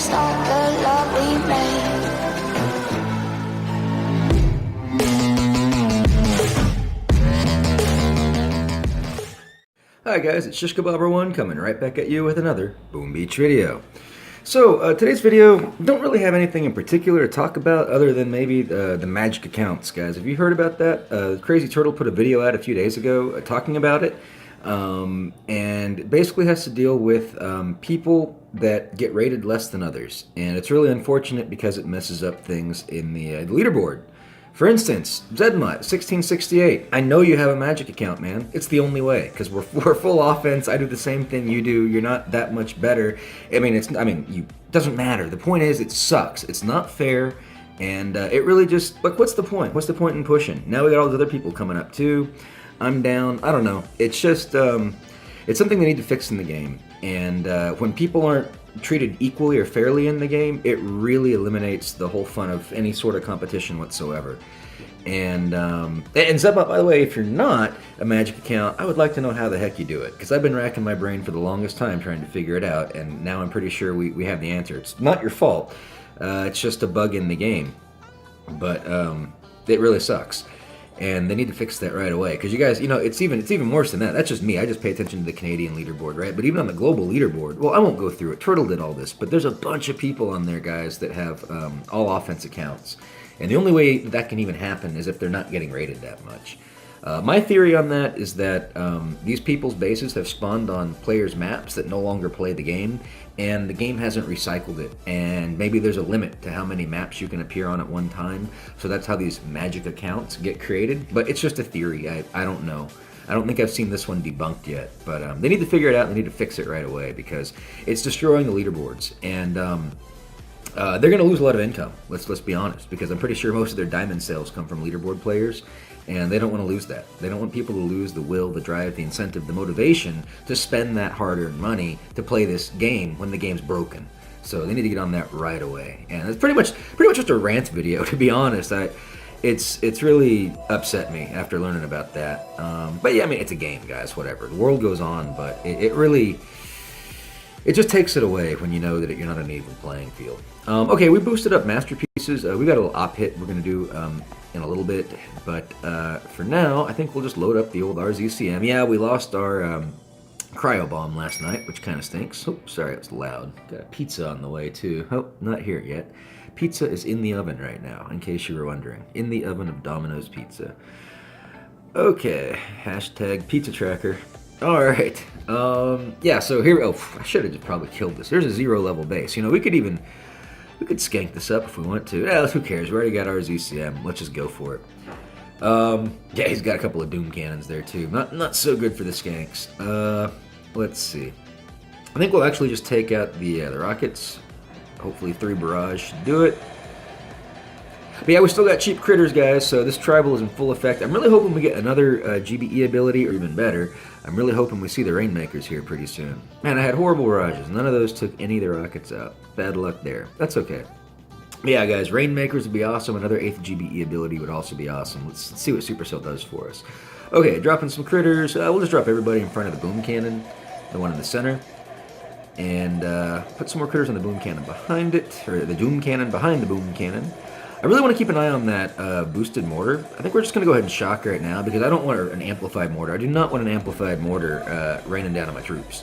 just like the love we made. Hi guys, it's ShishKebabber1 coming right back at you with another Boom Beach video. So today's video, don't really have anything in particular to talk about other than maybe the magic accounts, guys. Have you heard about that? Crazy Turtle put a video out a few days ago talking about it, and it basically has to deal with people that get rated less than others, and it's really unfortunate because it messes up things in the leaderboard. For instance, Zedmutt, 1668. I know you have a magic account, man. It's the only way, because we're full offense. I do the same thing you do. You're not that much better. It doesn't matter. The point is, it sucks. It's not fair, and it really just, like, what's the point? What's the point in pushing? Now we got all these other people coming up, too. I'm down. I don't know. It's just, it's something they need to fix in the game, and when people aren't treated equally or fairly in the game, it really eliminates the whole fun of any sort of competition whatsoever. And Zedmutt, by the way, if you're not a magic account, I would like to know how the heck you do it, because I've been racking my brain for the longest time trying to figure it out, and now I'm pretty sure we have the answer. It's not your fault. It's just a bug in the game, but it really sucks. And they need to fix that right away, because you guys, you know, it's even worse than that. That's just me. I just pay attention to the Canadian leaderboard, right? But even on the global leaderboard, well, I won't go through it. Turtle did all this, but there's a bunch of people on there, guys, that have all offense accounts, and the only way that can even happen is if they're not getting rated that much. My theory on that is that these people's bases have spawned on players' maps that no longer play the game, and the game hasn't recycled it, and maybe there's a limit to how many maps you can appear on at one time, so that's how these magic accounts get created. But it's just a theory. I don't know. I don't think I've seen this one debunked yet, but they need to figure it out. They need to fix it right away, because it's destroying the leaderboards, and they're going to lose a lot of income. Let's be honest, because I'm pretty sure most of their diamond sales come from leaderboard players, and they don't want to lose that. They don't want people to lose the will, the drive, the incentive, the motivation to spend that hard-earned money to play this game when the game's broken. So they need to get on that right away. And it's pretty much just a rant video, to be honest. It's really upset me after learning about that. But yeah, I mean, it's a game, guys. Whatever. The world goes on, but it just takes it away when you know that you're not on an even playing field. Okay, we boosted up masterpieces. We got a little op hit we're going to do in a little bit, but for now, I think we'll just load up the old RZCM. Yeah, we lost our cryo bomb last night, which kind of stinks. Oh, sorry, it's loud. Got a pizza on the way, too. Oh, not here yet. Pizza is in the oven right now, in case you were wondering. In the oven of Domino's Pizza. Okay, hashtag pizza tracker. Alright, yeah, so here, oh, I should have just probably killed this. There's a 0 level base. You know, we could skank this up if we want to. Yeah, who cares? We already got our ZCM. Let's just go for it. Yeah, he's got a couple of Doom Cannons there, too. Not so good for the skanks. Let's see. I think we'll actually just take out the rockets. Hopefully 3 barrage should do it. But yeah, we still got cheap critters, guys, so this tribal is in full effect. I'm really hoping we get another GBE ability, or even better, I'm really hoping we see the Rainmakers here pretty soon. Man, I had horrible barrages. None of those took any of the rockets out. Bad luck there. That's okay. But yeah, guys, Rainmakers would be awesome. Another 8th GBE ability would also be awesome. Let's see what Supercell does for us. Okay, dropping some critters. We'll just drop everybody in front of the Boom Cannon, the one in the center. And put some more critters on the Boom Cannon behind it, or the Doom Cannon behind the Boom Cannon. I really want to keep an eye on that boosted mortar. I think we're just going to go ahead and shock right now, because I don't want an amplified mortar. I do not want an amplified mortar raining down on my troops.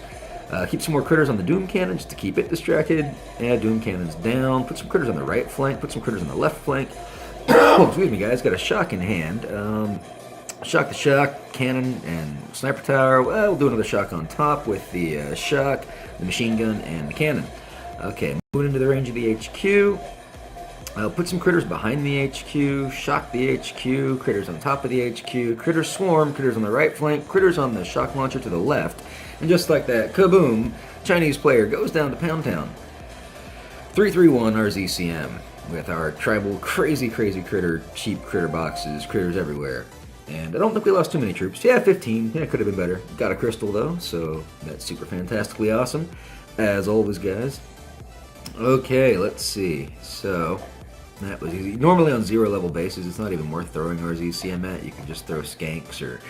Keep some more critters on the Doom Cannon just to keep it distracted. Yeah, Doom Cannon's down. Put some critters on the right flank. Put some critters on the left flank. Oh, excuse me, guys. Got a shock in hand. Shock the shock, cannon, and sniper tower. Well, we'll do another shock on top with the shock, the machine gun, and the cannon. Okay, moving into the range of the HQ. Put some critters behind the HQ, shock the HQ, critters on top of the HQ, critters swarm, critters on the right flank, critters on the shock launcher to the left, and just like that, kaboom, Chinese player goes down to Pound Town. 331 RZCM with our tribal crazy critter, cheap critter boxes, critters everywhere. And I don't think we lost too many troops. Yeah, 15. Yeah, could have been better. Got a crystal though, so that's super fantastically awesome. As always, guys. Okay, let's see. So that was easy. Normally on 0 level bases, it's not even worth throwing RZCM at. You can just throw skanks or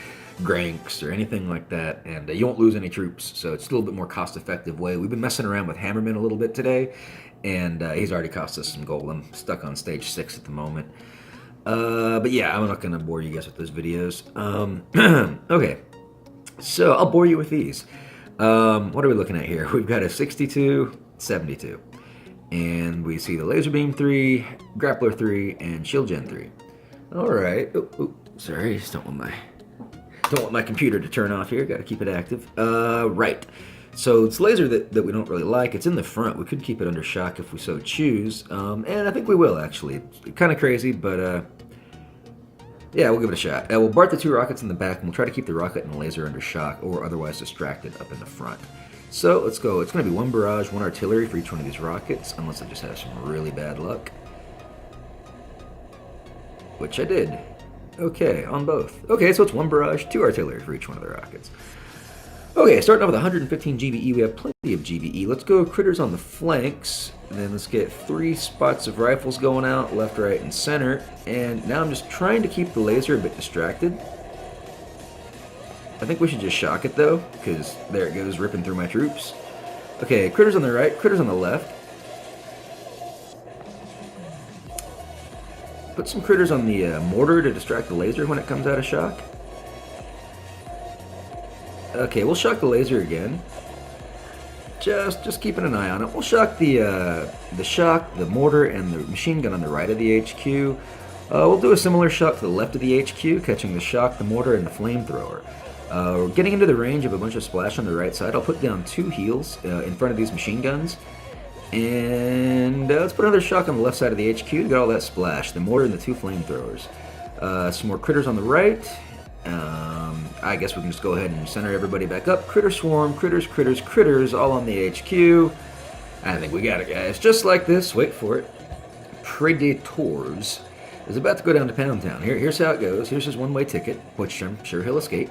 Granks or anything like that, and you won't lose any troops. So it's a little bit more cost-effective way. We've been messing around with Hammerman a little bit today, and he's already cost us some gold. I'm stuck on stage 6 at the moment. But yeah, I'm not going to bore you guys with those videos. Okay, so I'll bore you with these. What are we looking at here? We've got a 62, 72. And we see the Laser Beam 3, Grappler 3, and Shield Gen 3. Alright. Sorry, just don't want my computer to turn off here. Got to keep it active. Right. So it's laser that we don't really like. It's in the front. We could keep it under shock if we so choose. And I think we will, actually. It's kind of crazy, but yeah, we'll give it a shot. We'll BART the 2 rockets in the back, and we'll try to keep the rocket and the laser under shock, or otherwise distracted up in the front. So let's go. It's going to be 1 barrage, 1 artillery for each one of these rockets, unless I just have some really bad luck. Which I did. Okay, on both. Okay, so it's 1 barrage, 2 artillery for each one of the rockets. Okay, starting off with 115 GBE, we have plenty of GBE. Let's go critters on the flanks, and then let's get 3 spots of rifles going out, left, right, and center. And now I'm just trying to keep the laser a bit distracted. I think we should just shock it though, because there it goes, ripping through my troops. Okay, critters on the right, critters on the left. Put some critters on the mortar to distract the laser when it comes out of shock. Okay, we'll shock the laser again. Just keeping an eye on it. We'll shock the shock, the mortar, and the machine gun on the right of the HQ. We'll do a similar shock to the left of the HQ, catching the shock, the mortar, and the flamethrower. We're getting into the range of a bunch of splash on the right side. I'll put down 2 heals in front of these machine guns. And let's put another shock on the left side of the HQ to get all that splash. The mortar and the 2 flamethrowers. Some more critters on the right. I guess we can just go ahead and center everybody back up. Critter swarm, critters, all on the HQ. I think we got it, guys. Just like this. Wait for it. Predators is about to go down to Pound Town. Here's how it goes. Here's his one-way ticket, which I'm sure he'll escape.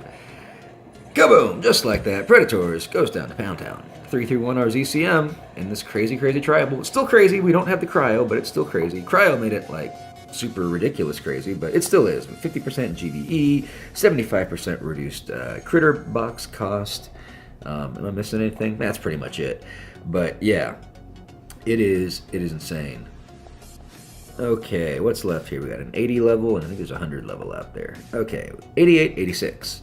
Kaboom! Just like that, Predators goes down to Pound Town. 331 RZCM in this crazy tribal. It's still crazy. We don't have the cryo, but it's still crazy. Cryo made it like super ridiculous crazy, but it still is. 50% GBE, 75% reduced critter box cost. Am I missing anything? That's pretty much it. But yeah, it is insane. Okay, what's left here? We got an 80 level, and I think there's a 100 level out there. Okay, 88, 86.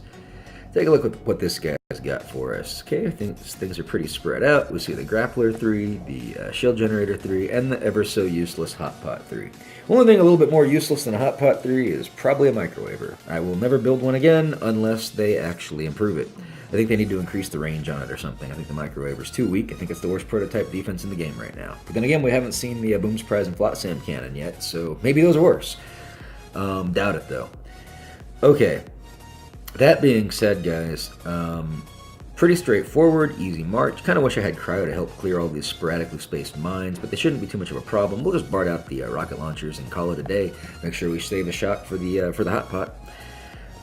Take a look at what this guy's got for us. Okay, I think things are pretty spread out. We see the Grappler 3, the Shield Generator 3, and the ever so useless Hot Pot 3. Only thing a little bit more useless than a Hot Pot 3 is probably a Microwaver. I will never build one again unless they actually improve it. I think they need to increase the range on it or something. I think the Microwaver's too weak. I think it's the worst prototype defense in the game right now. But then again, we haven't seen the Boom Surprise and Flotsam cannon yet, so maybe those are worse. Doubt it, though. Okay. That being said, guys, pretty straightforward, easy march. Kind of wish I had cryo to help clear all these sporadically spaced mines, but they shouldn't be too much of a problem. We'll just BART out the rocket launchers and call it a day. Make sure we save a shot for the Hot Pot.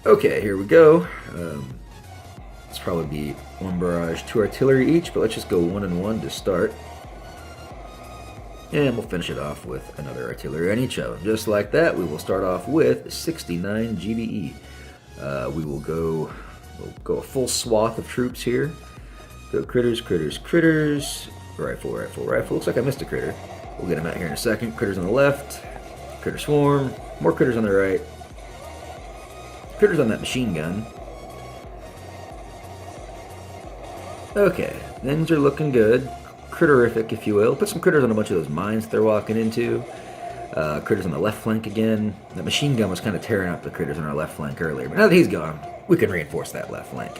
Okay, here we go. It's probably be 1 barrage, 2 artillery each, but let's just go 1 and 1 to start. And we'll finish it off with another artillery on each of them. Just like that, we will start off with 69 GBE. We'll go a full swath of troops here. Go critters. Rifle. Looks like I missed a critter. We'll get him out here in a second. Critters on the left. Critter swarm. More critters on the right. Critters on that machine gun. Okay, things are looking good. Critterific, if you will. Put some critters on a bunch of those mines that they're walking into. Critters on the left flank again. That machine gun was kind of tearing up the critters on our left flank earlier, but now that he's gone, we can reinforce that left flank.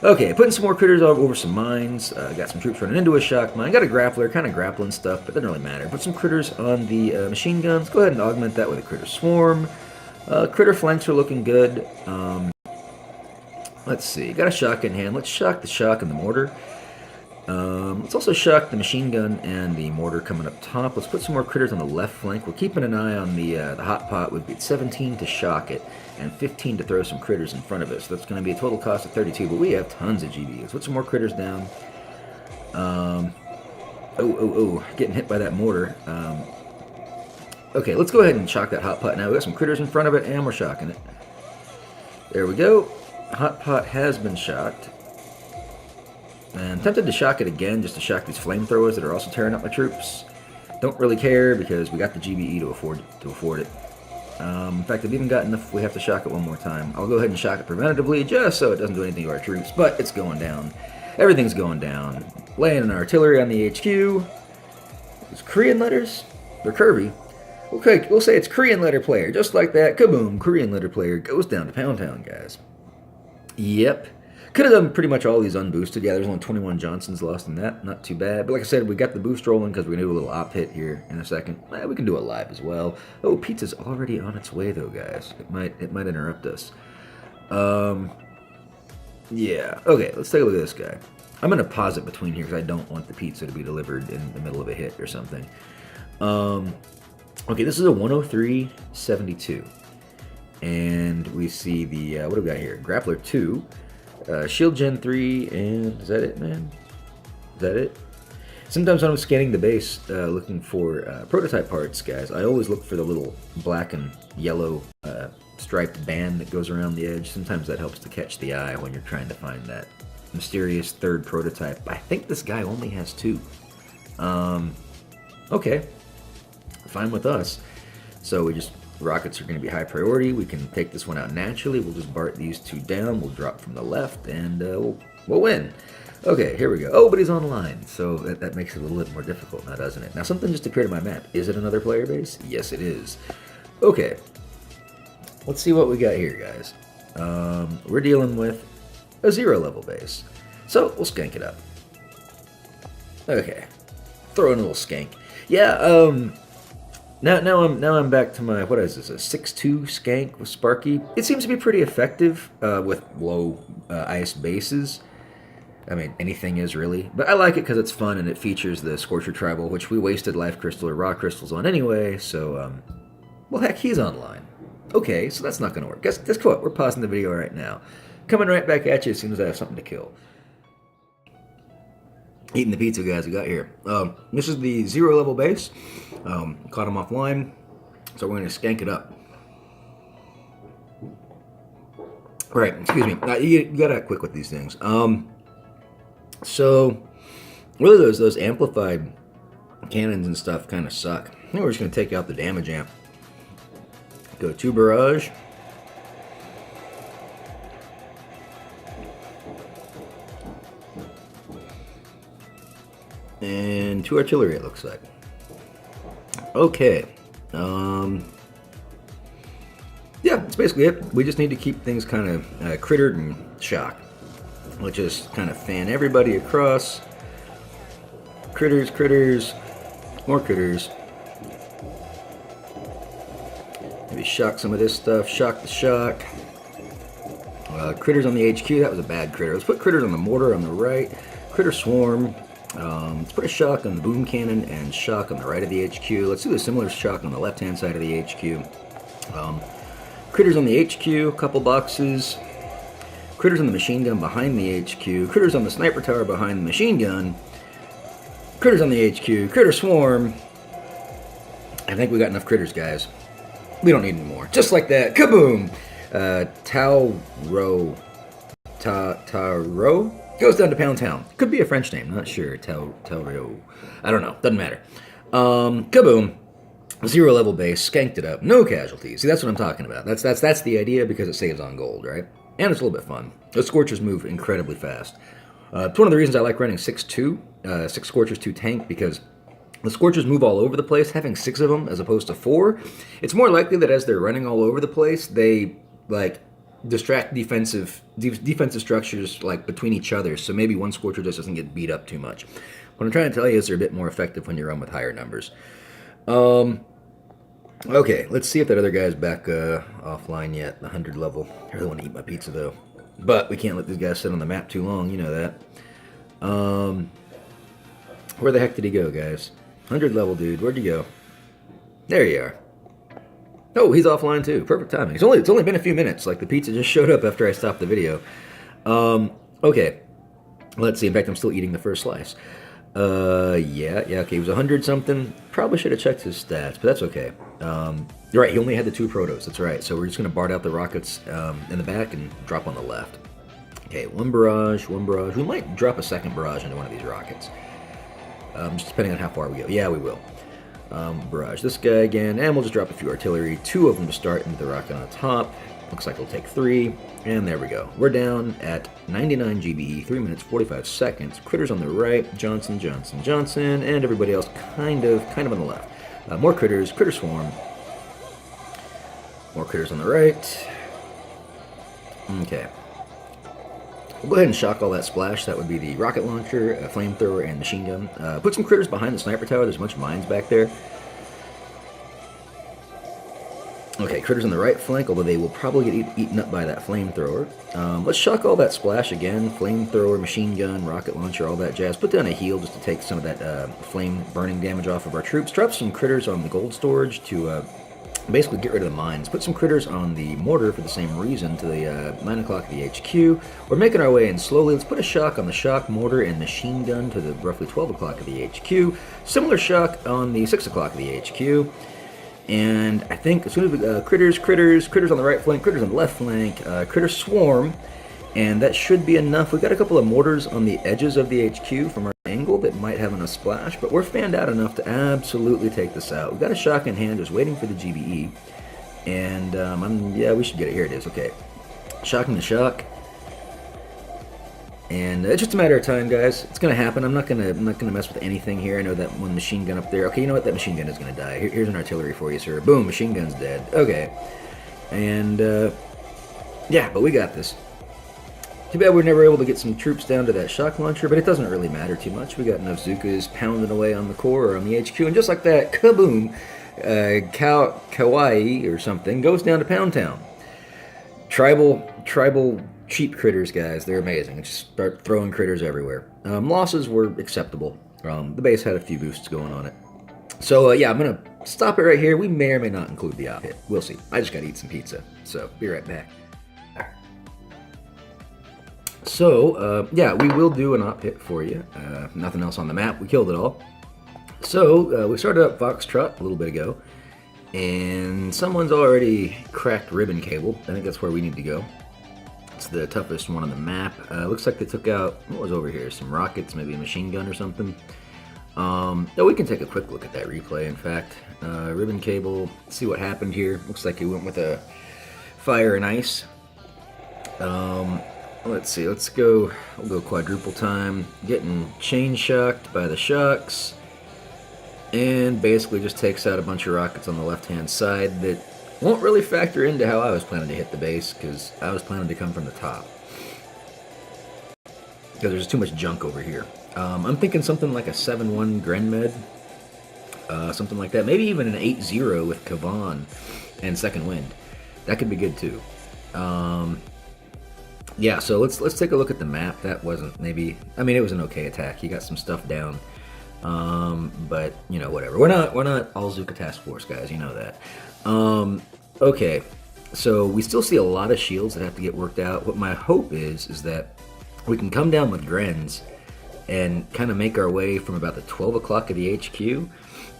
Okay, putting some more critters over some mines. Got some troops running into a shock mine. Got a grappler, kind of grappling stuff, but doesn't really matter. Put some critters on the machine guns. Go ahead and augment that with a critter swarm. Critter flanks are looking good. Let's see. Got a shock in hand. Let's shock the shock and the mortar. Let's also shock the machine gun and the mortar coming up top. Let's put some more critters on the left flank. We're keeping an eye on the Hot Pot. We've got 17 to shock it and 15 to throw some critters in front of us. So that's going to be a total cost of 32, but we have tons of GBs. Let's put some more critters down. Getting hit by that mortar. Okay, let's go ahead and shock that Hot Pot now. We got some critters in front of it, and we're shocking it. There we go. Hot Pot has been shocked. And I'm tempted to shock it again just to shock these flamethrowers that are also tearing up my troops. Don't really care because we got the GBE to afford it. In fact, I've even got enough if we have to shock it one more time. I'll go ahead and shock it preventatively just so it doesn't do anything to our troops, but it's going down. Everything's going down. Laying an artillery on the HQ. It's Korean letters? They're curvy. Okay, we'll say it's Korean letter player. Just like that, kaboom, Korean letter player goes down to Pound Town, guys. Yep. Could have done pretty much all these unboosted. Yeah, there's only 21 Johnsons lost in that. Not too bad. But like I said, we got the boost rolling because we're going to do a little op hit here in a second. We can do it live as well. Oh, pizza's already on its way, though, guys. It might interrupt us. Yeah. Okay, let's take a look at this guy. I'm going to pause it between here because I don't want the pizza to be delivered in the middle of a hit or something. Okay, this is a 103.72. And we see the, what do we got here? Grappler 2. Shield Gen 3, and is that it, man? Is that it? Sometimes when I'm scanning the base looking for prototype parts, guys, I always look for the little black and yellow striped band that goes around the edge. Sometimes that helps to catch the eye when you're trying to find that mysterious third prototype. I think this guy only has 2. Okay. Fine with us. So we just... Rockets are going to be high priority. We can take this one out naturally. We'll just BART these 2 down. We'll drop from the left, and we'll win. Okay, here we go. Oh, but he's online, so that makes it a little bit more difficult now, doesn't it? Now, something just appeared on my map. Is it another player base? Yes, it is. Okay. Let's see what we got here, guys. We're dealing with a 0 level base. So, we'll skank it up. Okay. Throw in a little skank. Yeah, Now I'm back to my, what is this, a 6.2 skank with Sparky. It seems to be pretty effective with low ice bases. I mean, anything is really. But I like it because it's fun and it features the Scorcher Tribal, which we wasted Life Crystal or Raw Crystals on anyway, so, well, heck, he's online. Okay, so that's not going to work. Guess what? We're pausing the video right now. Coming right back at you as soon as I have something to kill. Eating the pizza, guys, we got here. This is the 0 level base. Caught him offline, so we're going to skank it up. Right, excuse me. You gotta act quick with these things. So, really those amplified cannons and stuff kind of suck. I think we're just going to take out the damage amp. Go to barrage. And 2 artillery, it looks like. Okay. Yeah, that's basically it. We just need to keep things kind of crittered and shocked. We'll just kind of fan everybody across. Critters, critters, more critters. Maybe shock some of this stuff. Shock the shock. Critters on the HQ. That was a bad critter. Let's put critters on the mortar on the right. Critter swarm. Let's put a shock on the boom cannon and shock on the right of the HQ. Let's do a similar shock on the left-hand side of the HQ. Critters on the HQ, a couple boxes. Critters on the machine gun behind the HQ. Critters on the sniper tower behind the machine gun. Critters on the HQ. Critter swarm. I think we got enough critters, guys. We don't need any more. Just like that. Kaboom! Taro. Taro? Goes down to Pound Town. Could be a French name, not sure. Telrio. I don't know. Doesn't matter. Kaboom. 0 level base. Skanked it up. No casualties. See, that's what I'm talking about. That's the idea because it saves on gold, right? And it's a little bit fun. Those Scorchers move incredibly fast. It's one of the reasons I like running 6-2, 6 Scorchers, 2 tank, because the Scorchers move all over the place. Having 6 of them as opposed to 4, it's more likely that as they're running all over the place, they, like, distract defensive structures like between each other, so maybe one Scorcher just doesn't get beat up too much. What I'm trying to tell you is they're a bit more effective when you run with higher numbers. Okay, let's see if that other guy's back offline yet, the 100 level. I really want to eat my pizza though, but we can't let these guys sit on the map too long, you know that. Where the heck did he go, guys? 100 level dude, where'd you go? There you are. Oh, he's offline too. Perfect timing. It's only been a few minutes. Like the pizza just showed up after I stopped the video. Okay. Let's see. In fact, I'm still eating the first slice. Yeah. Okay. He was 100 something. Probably should have checked his stats, but that's okay. You're right, he only had the 2 protos, that's right. So we're just going to BART out the rockets in the back and drop on the left. Okay, one barrage, one barrage. We might drop a second barrage into one of these rockets. Just depending on how far we go. Yeah, we will. Barrage this guy again, and we'll just drop a few artillery. 2 of them to start into the rocket on the top. Looks like it'll take 3, and there we go. We're down at 99 GBE, 3 minutes 45 seconds. Critters on the right, Johnson, Johnson, Johnson, and everybody else kind of on the left. More critters, critter swarm. More critters on the right. Okay. We'll go ahead and shock all that splash. That would be the rocket launcher, flamethrower, and machine gun. Put some critters behind the sniper tower. There's a bunch of mines back there. Okay, critters on the right flank, although they will probably get eaten up by that flamethrower. Let's shock all that splash again. Flamethrower, machine gun, rocket launcher, all that jazz. Put down a heal just to take some of that flame burning damage off of our troops. Drop some critters on the gold storage to basically get rid of the mines. Put some critters on the mortar for the same reason to the 9 o'clock of the HQ. We're making our way in slowly. Let's put a shock on the shock, mortar, and machine gun to the roughly 12 o'clock of the HQ. Similar shock on the 6 o'clock of the HQ. And I think as soon as we critters on the right flank, critters on the left flank, critter swarm, and that should be enough. We've got a couple of mortars on the edges of the HQ from our angle that might have enough splash, but we're fanned out enough to absolutely take this out. We've got a shock in hand, just waiting for the GBE, and yeah, we should get it. Here it is. Okay, shocking the shock. And it's just a matter of time, guys. It's gonna happen. I'm not gonna mess with anything here. I know that one machine gun up there. Okay, you know what? That machine gun is gonna die. Here's an artillery for you, sir. Boom, machine gun's dead. Okay, and yeah, but we got this. Too bad we were never able to get some troops down to that shock launcher, but it doesn't really matter too much. We got enough Zukas pounding away on the core or on the HQ, and just like that, kaboom, Kawaii or something goes down to Pound Town. Tribal cheap critters, guys. They're amazing. Just start throwing critters everywhere. Losses were acceptable. The base had a few boosts going on it. So, yeah, I'm going to stop it right here. We may or may not include the op hit. We'll see. I just got to eat some pizza. So, be right back. So, yeah, we will do an op hit for you. Nothing else on the map. We killed it all. So, we started up Foxtrot a little bit ago. And someone's already cracked ribbon cable. I think that's where we need to go. It's the toughest one on the map. Looks like they took out, what was over here? Some rockets, maybe a machine gun or something. Oh, we can take a quick look at that replay, in fact. Ribbon cable, see what happened here. Looks like he went with a fire and ice. Let's see, we'll go quadruple time. Getting chain shocked by the shocks. And basically just takes out a bunch of rockets on the left-hand side that won't really factor into how I was planning to hit the base, because I was planning to come from the top. Because there's too much junk over here. I'm thinking something like a 7-1 Grenmed. Something like that. Maybe even an 8-0 with Kavan and Second Wind. That could be good too. Yeah, so let's take a look at the map. That wasn't maybe... I mean, it was an okay attack. He got some stuff down. But, you know, whatever. We're not all Zuka Task Force, guys. You know that. Okay, so we still see a lot of shields that have to get worked out. What my hope is that we can come down with Grens and kind of make our way from about the 12 o'clock of the HQ,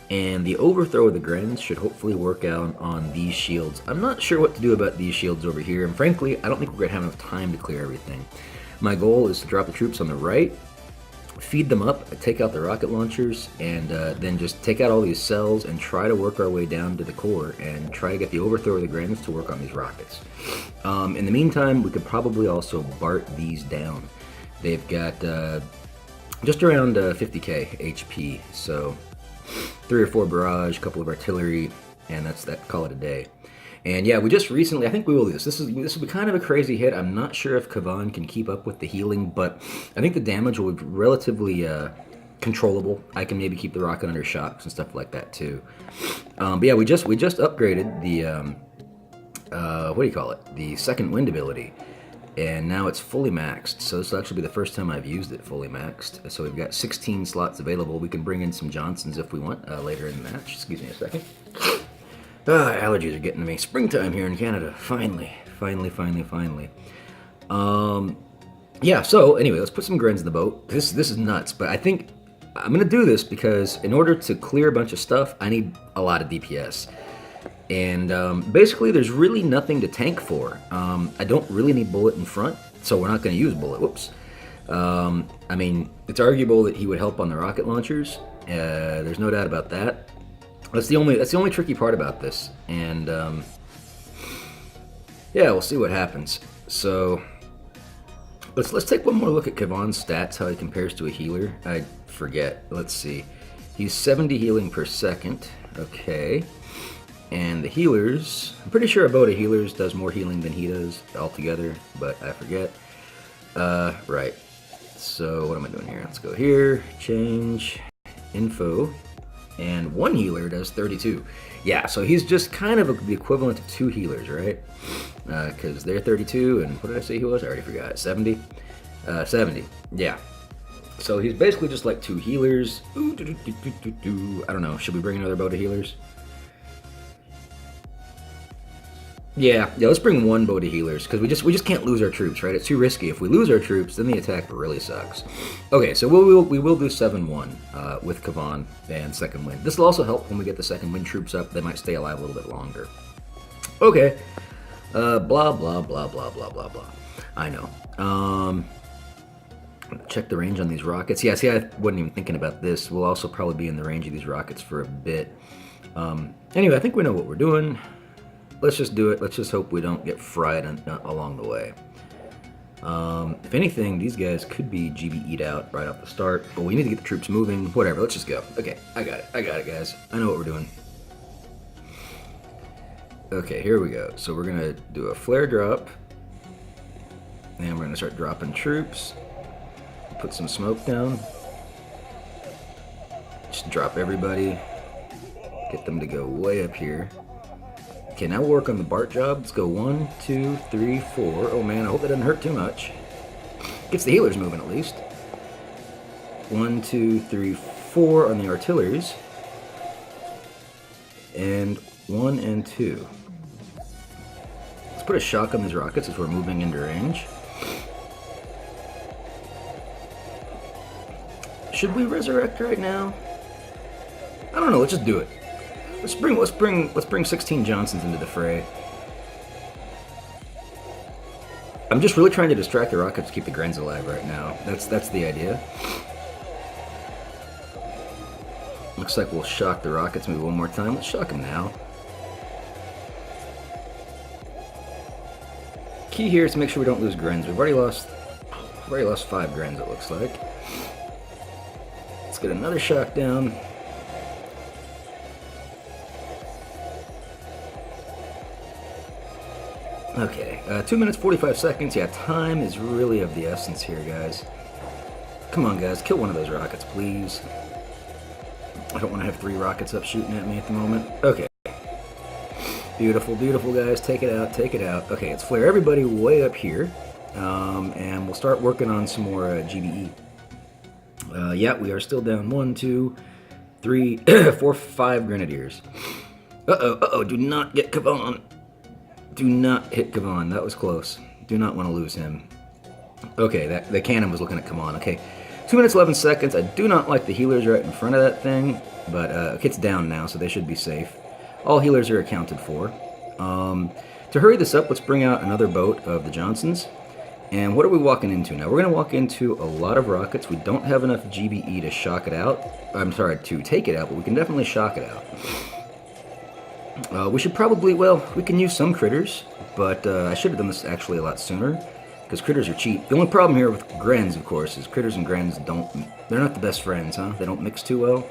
and the overthrow of the Grens should hopefully work out on these shields. I'm not sure what to do about these shields over here, and frankly, I don't think we're going to have enough time to clear everything. My goal is to drop the troops on the right, feed them up, take out the rocket launchers, and then just take out all these cells and try to work our way down to the core and try to get the overthrow of the Grens to work on these rockets. In the meantime, we could probably also BART these down. They've got just around 50k HP, so 3 or 4 barrage, a couple of artillery, and that's that. Call it a day. And yeah, we just recently, I think we will do this. This will be kind of a crazy hit. I'm not sure if Kavan can keep up with the healing, but I think the damage will be relatively controllable. I can maybe keep the rocket under shocks and stuff like that too. But yeah, we just upgraded the what do you call it? The Second Wind ability, and now it's fully maxed. So this will actually be the first time I've used it fully maxed. So we've got 16 slots available. We can bring in some Johnsons if we want later in the match. Excuse me a second. Allergies are getting to me. Springtime here in Canada. Finally. Yeah, so anyway, let's put some Grens in the boat. This is nuts, but I think I'm going to do this because in order to clear a bunch of stuff, I need a lot of DPS. And basically, there's really nothing to tank for. I don't really need bullet in front, so we're not going to use bullet. Whoops. I mean, it's arguable that he would help on the rocket launchers. There's no doubt about that. That's the only tricky part about this. And yeah, we'll see what happens. So let's take one more look at Kevon's stats, how he compares to a healer. I forget. Let's see. He's 70 healing per second. Okay. And the healers, I'm pretty sure Abode Healers does more healing than he does altogether, but I forget. Right. So what am I doing here? Let's go here, change, info, and one healer does 32. Yeah, so he's just kind of the equivalent of two healers, right? Because they're 32, and what did I say he was? I already forgot. 70? 70, yeah. So he's basically just like two healers. Ooh, I don't know, should we bring another boat of healers? Yeah, let's bring one boat of healers, because we just can't lose our troops, right? It's too risky. If we lose our troops, then the attack really sucks. Okay, so we will do 7-1 with Kevon and second wind. This will also help when we get the second wind troops up. They might stay alive a little bit longer. Okay, blah, blah, blah, blah, blah, blah, blah. I know. Check the range on these rockets. Yeah, see, I wasn't even thinking about this. We'll also probably be in the range of these rockets for a bit. Anyway, I think we know what we're doing. Let's just do it. Let's just hope we don't get fried along the way. If anything, these guys could be GBE'd out right off the start, but we need to get the troops moving. Whatever, let's just go. Okay, I got it, guys. I know what we're doing. Okay, here we go. So we're gonna do a flare drop, and we're gonna start dropping troops. Put some smoke down. Just drop everybody. Get them to go way up here. Okay, now we'll work on the BART job. Let's go 1, 2, 3, 4. Oh man, I hope that doesn't hurt too much. Gets the healers moving at least. 1, 2, 3, 4 on the artilleries. And 1 and 2. Let's put a shock on these rockets as we're moving into range. Should we resurrect right now? I don't know, let's just do it. Let's bring 16 Johnsons into the fray. I'm just really trying to distract the rockets to keep the Grens alive right now. That's the idea. Looks like we'll shock the rockets maybe one more time. Let's shock them now. Key here is to make sure we don't lose Grens. We've already lost 5 Grens, it looks like. Let's get another shock down. Okay, 2 minutes 45 seconds. Yeah, time is really of the essence here, guys. Come on, guys, kill one of those rockets, please. I don't want to have 3 rockets up shooting at me at the moment. Okay. Beautiful, beautiful, guys. Take it out, take it out. Okay, let's flare everybody way up here. And we'll start working on some more GBE. Yeah, we are still down 1, 2, 3, 4, 5 Grenadiers. Uh-oh, do not get Kevon. Do not hit Kevon. That was close. Do not want to lose him. Okay, the cannon was looking at Kevon. Okay, 2 minutes 11 seconds. I do not like the healers right in front of that thing, but it's down now, so they should be safe. All healers are accounted for. To hurry this up, let's bring out another boat of the Johnsons. And what are we walking into now? We're going to walk into a lot of rockets. We don't have enough GBE to shock it out. I'm sorry, to take it out, but we can definitely shock it out. We should probably, well, we can use some critters, but I should have done this actually a lot sooner, because critters are cheap. The only problem here with Grens, of course, is critters and Grens they're not the best friends, huh? They don't mix too well.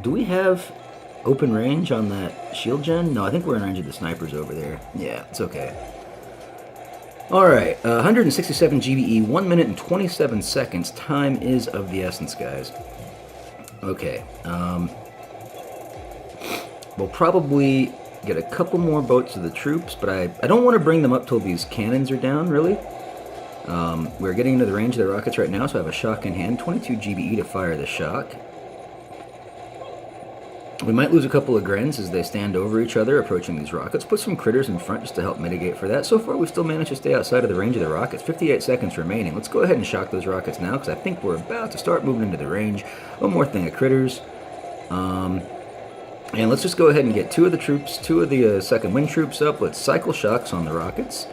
Do we have open range on that shield gen? No, I think we're in range of the snipers over there. Yeah, it's okay. Alright, 167 GBE, 1 minute and 27 seconds. Time is of the essence, guys. Okay, we'll probably get a couple more boats of the troops, but I don't want to bring them up till these cannons are down, really. We're getting into the range of the rockets right now, so I have a shock in hand. 22 GBE to fire the shock. We might lose a couple of Grens as they stand over each other approaching these rockets. Put some critters in front just to help mitigate for that. So far, we still managed to stay outside of the range of the rockets. 58 seconds remaining. Let's go ahead and shock those rockets now, because I think we're about to start moving into the range. One more thing of critters. And let's just go ahead and get two of the second wind troops up. Let's cycle shocks on the rockets.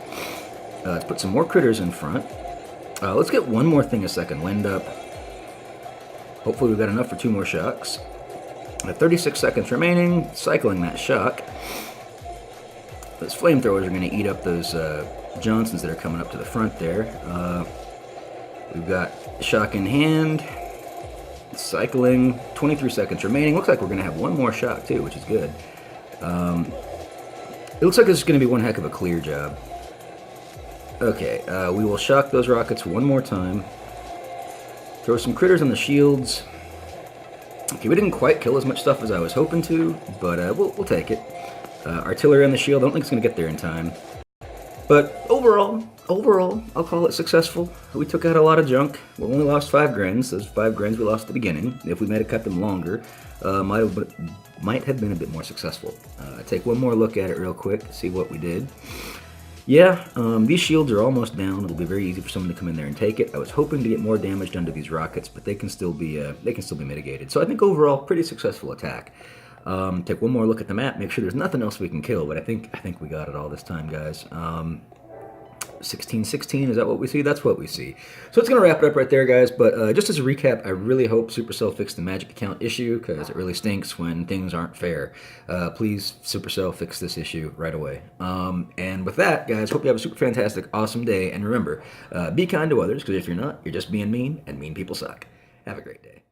Let's put some more critters in front. Let's get one more thing of second wind up. Hopefully we've got enough for two more shocks. 36 seconds remaining, cycling that shock. Those flamethrowers are going to eat up those Johnsons that are coming up to the front there. We've got shock in hand, cycling, 23 seconds remaining. Looks like we're going to have one more shock too, which is good. It looks like this is going to be one heck of a clear job. Okay, we will shock those rockets one more time. Throw some critters on the shields. Okay, we didn't quite kill as much stuff as I was hoping to, but we'll take it. Artillery on the shield, I don't think it's going to get there in time. But overall, I'll call it successful. We took out a lot of junk. We only lost 5 Grens. Those 5 Grens we lost at the beginning. If we might have cut them longer, might have been a bit more successful. Take one more look at it real quick, see what we did. Yeah, these shields are almost down. It'll be very easy for someone to come in there and take it. I was hoping to get more damage done to these rockets, but they can still be mitigated. So I think overall, pretty successful attack. Take one more look at the map, make sure there's nothing else we can kill, but I think we got it all this time, guys. 16-16, is that what we see? That's what we see. So it's going to wrap it up right there, guys, but just as a recap, I really hope Supercell fixed the magic account issue, because it really stinks when things aren't fair. Please, Supercell, fix this issue right away. And with that, guys, hope you have a super fantastic, awesome day, and remember, be kind to others, because if you're not, you're just being mean, and mean people suck. Have a great day.